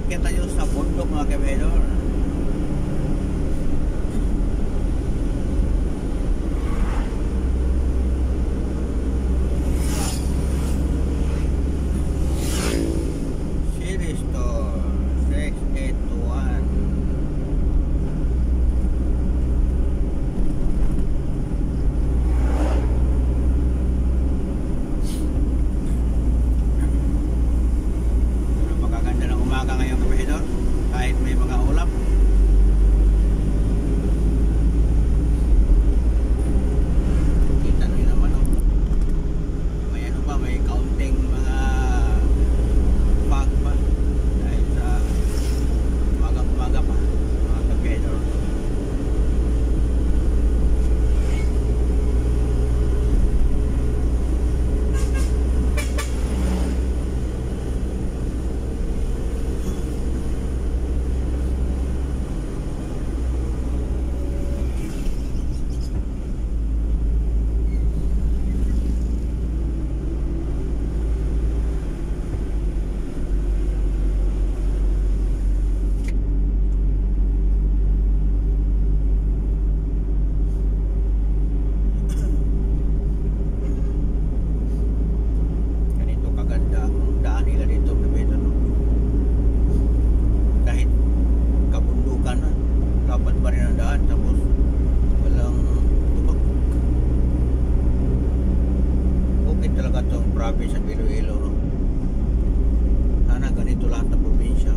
aakyat tayo sa bundok mga kabedor. Series Store 681. Ngayong kabedor, kahit may mga ulap. Kita nyo naman may ano pa, may counting mga fog pa dahil sa umaga pa mga kabedor. Province sa Iloilo, no? Sana ganito lahat ng probinsya.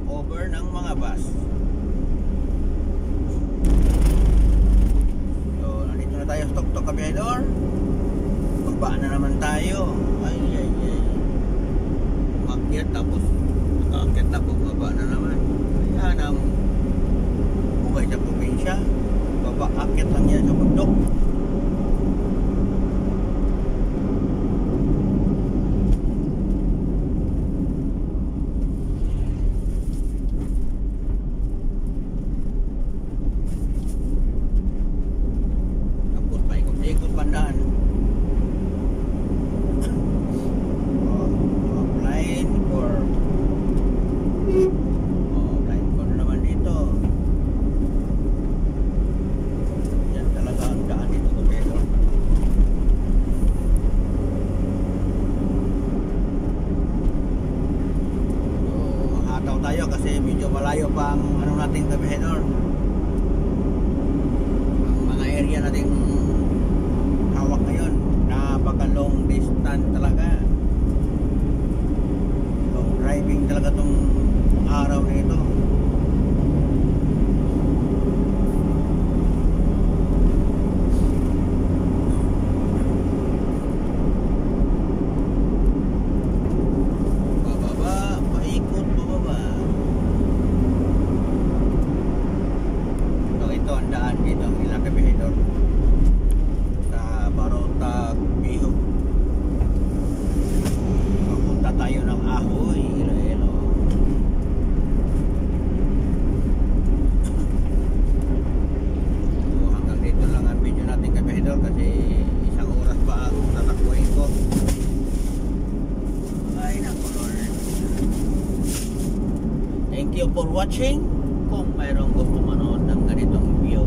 Over ng mga bus. So, nandito na tayo sa Tuktok kabedor. Baba na naman tayo. Ay. Umakyat tapos nakaakyat na po, baba na naman. Ayan ang buhay sa probinsya. Baba, akyat lang yan sa bundok. Ikot pandaan. Blind or blind or naman dito. Yan talaga ang daan dito kabedor. So hataw tayo kasi medyo malayo pa ang ano nating kabedor. Ang mga area nating hawak ngayon, napaka long distance talaga, long driving talaga tong araw na ito. Bababa, paikot, bababa. So ito ang daan dito, ilang kabedor sa Barota, Bihog. Papunta tayo ng Ahoy, Iloilo. So hanggang dito lang ang video natin kabedor kasi isang oras pa ang tatakbuhin ko. Ay naku Lord. Thank you for watching. Kung mayroong gusto manood ng ganitong video,